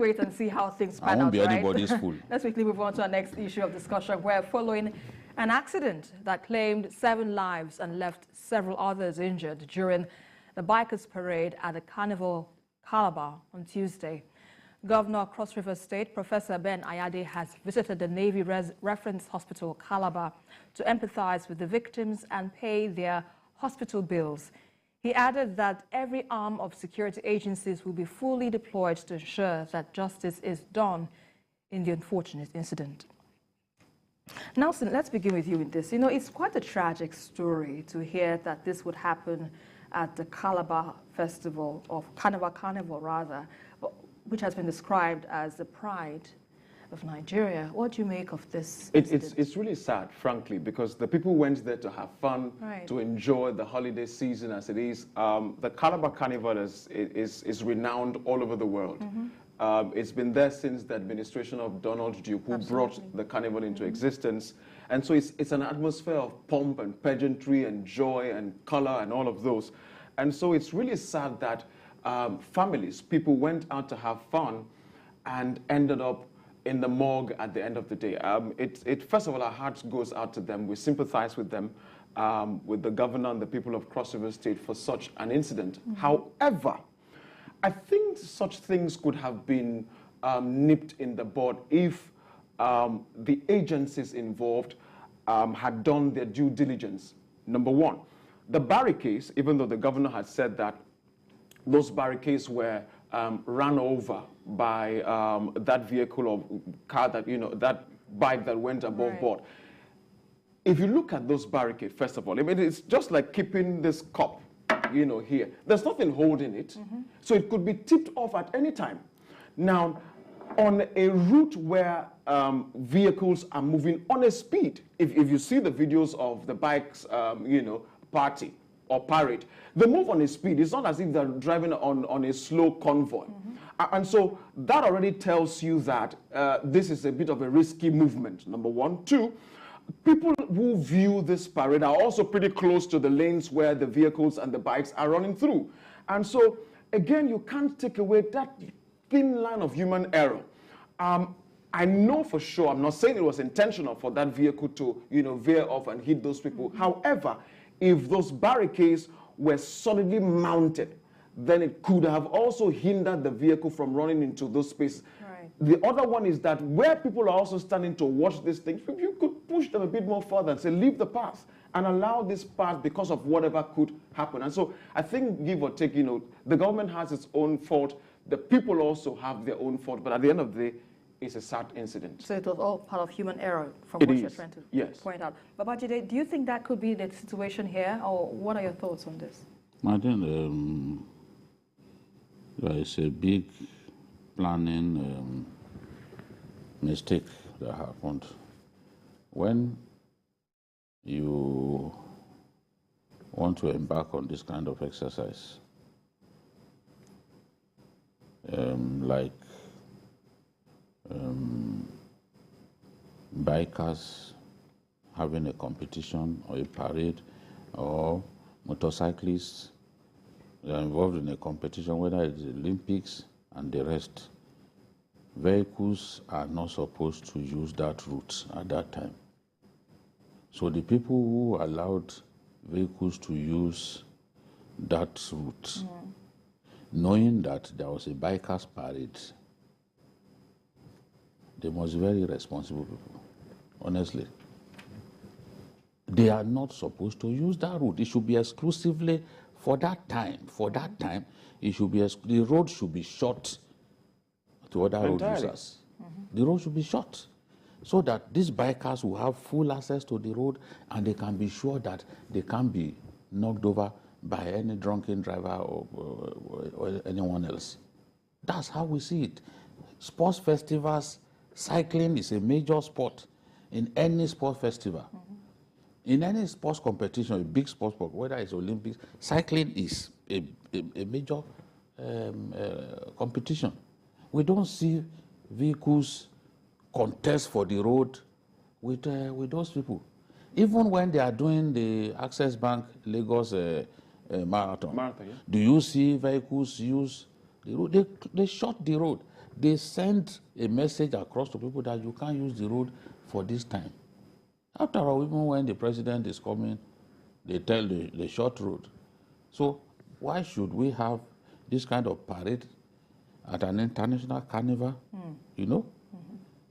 wait and see how things pan out, I won't be right? anybody's fool. Let's quickly move on to our next issue of discussion, where following an accident that claimed 7 lives and left several others injured during the bikers parade at the Carnival Calabar on Tuesday, Governor of Cross River State, Professor Ben Ayade, has visited the Navy Reference Hospital Calabar to empathize with the victims and pay their hospital bills. He added that every arm of security agencies will be fully deployed to ensure that justice is done in the unfortunate incident. Nelson, let's begin with you with this. You know, it's quite a tragic story to hear that this would happen at the Calabar Festival, of Carnival rather, which has been described as the pride of Nigeria. What do you make of this? It's really sad, frankly, because the people went there to have fun, right, to enjoy the holiday season as it is. The Calabar Carnival is renowned all over the world. Mm-hmm. It's been there since the administration of Donald Duke, who brought the carnival into existence. And so it's an atmosphere of pomp and pageantry and joy and color and all of those. And so it's really sad that families, people went out to have fun and ended up in the morgue at the end of the day. First of all, our hearts goes out to them. We sympathize with them, with the governor and the people of Cross River State for such an incident. Mm-hmm. However, I think such things could have been nipped in the bud if the agencies involved had done their due diligence. Number one, the barricades, even though the governor had said that those barricades were ran over by that vehicle or car that, that bike that went above board. If you look at those barricades, first of all, I mean, it's just like keeping this cup, here. There's nothing holding it, so it could be tipped off at any time. Now, on a route where vehicles are moving on a speed, if you see the videos of the bikes, party or parade, they move on a speed. It's not as if they're driving on a slow convoy. And so that already tells you that this is a bit of a risky movement, number one. Two, people who view this parade are also pretty close to the lanes where the vehicles and the bikes are running through. And so, again, you can't take away that thin line of human error. I know for sure, I'm not saying it was intentional for that vehicle to, veer off and hit those people. However, if those barricades were solidly mounted, then it could have also hindered the vehicle from running into those spaces. Right. The other one is that where people are also standing to watch these things, you could push them a bit more further and say, leave the path and allow this path because of whatever could happen. And so I think, give or take, the government has its own fault. The people also have their own fault. But at the end of the day, it's a sad incident. So it was all part of human error from what you're trying to point out. But Babajide, do you think that could be the situation here, or what are your thoughts on this? I think there is a big planning mistake that happened. When you want to embark on this kind of exercise, like bikers having a competition or a parade, or motorcyclists are involved in a competition, whether it's the Olympics and the rest, vehicles are not supposed to use that route at that time. So the people who allowed vehicles to use that route, knowing that there was a bikers parade, they must be very responsible people, honestly. They are not supposed to use that route. It should be exclusively for that time. For that time, it should be the road should be shut to other road users. The road should be shut so that these bikers will have full access to the road and they can be sure that they can't be knocked over by any drunken driver or anyone else. That's how we see it. Sports festivals, cycling is a major sport in any sports festival. In any sports competition, a big sports sport, whether it's Olympics, cycling is a major competition. We don't see vehicles contest for the road with those people. Even when they are doing the Access Bank Lagos marathon, do you see vehicles use the road? They shut the road. they send a message across to people that you can't use the road for this time. After all, even when the president is coming, they tell the short road. So why should we have this kind of parade at an international carnival? You know?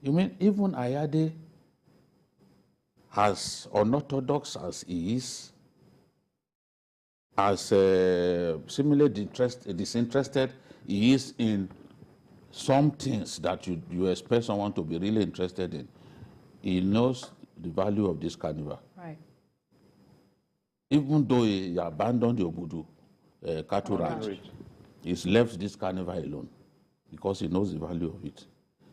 You mean even Ayade, as unorthodox as he is, as similarly disinterested he is in some things that you expect someone to be really interested in, he knows the value of this carnival. Right. Even though he abandoned the Obudu cattle ranch, he's left this carnival alone because he knows the value of it.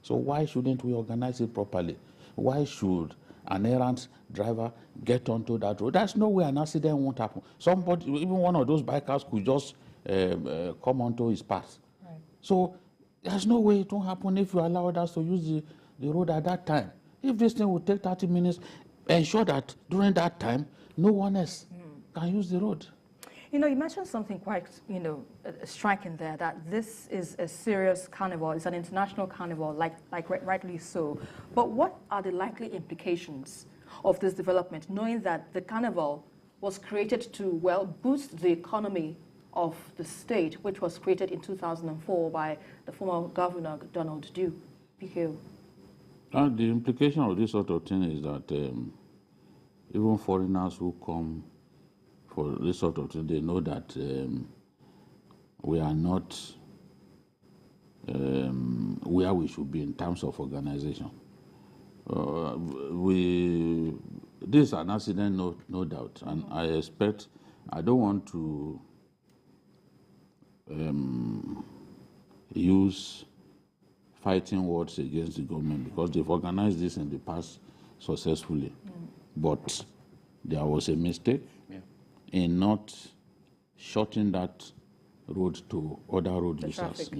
So why shouldn't we organize it properly? Why should an errant driver get onto that road? There's no way an accident won't happen. Somebody, even one of those bikers could just come onto his path. Right. So there's no way it won't happen if you allow us to use the road at that time. If this thing will take 30 minutes, ensure that during that time, no one else can use the road. You know, you mentioned something quite, striking there, that this is a serious carnival. It's an international carnival, like rightly so. But what are the likely implications of this development, knowing that the carnival was created to, well, boost the economy of the state, which was created in 2004 by the former governor, Donald Duke? PKO. The implication of this sort of thing is that even foreigners who come for this sort of thing, they know that we are not where we should be in terms of organization. This is an accident, no doubt, and I don't want to use fighting words against the government because they've organized this in the past successfully. But there was a mistake in not shortening that road to other road users,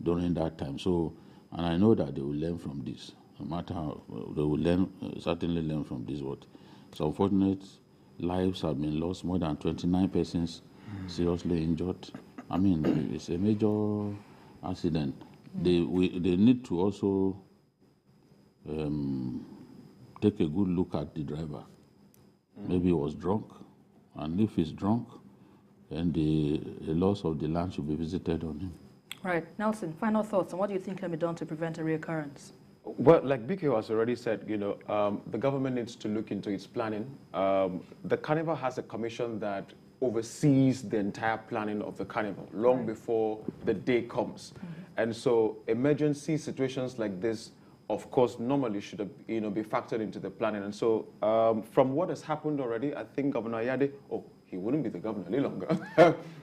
during that time. So, and I know that they will learn from this. No matter how, they will certainly learn from this. But it's unfortunate, lives have been lost, more than 29 persons seriously injured. I mean, it's a major accident. They need to also take a good look at the driver. Maybe he was drunk, and if he's drunk, then the loss of the land should be visited on him. Right. Nelson, final thoughts on what do you think can be done to prevent a reoccurrence? Well, like BK has already said, the government needs to look into its planning. The Carnival has a commission that oversees the entire planning of the Carnival long before the day comes. And so emergency situations like this, of course, normally should be factored into the planning. And so from what has happened already, I think Governor Ayade, he wouldn't be the governor any longer.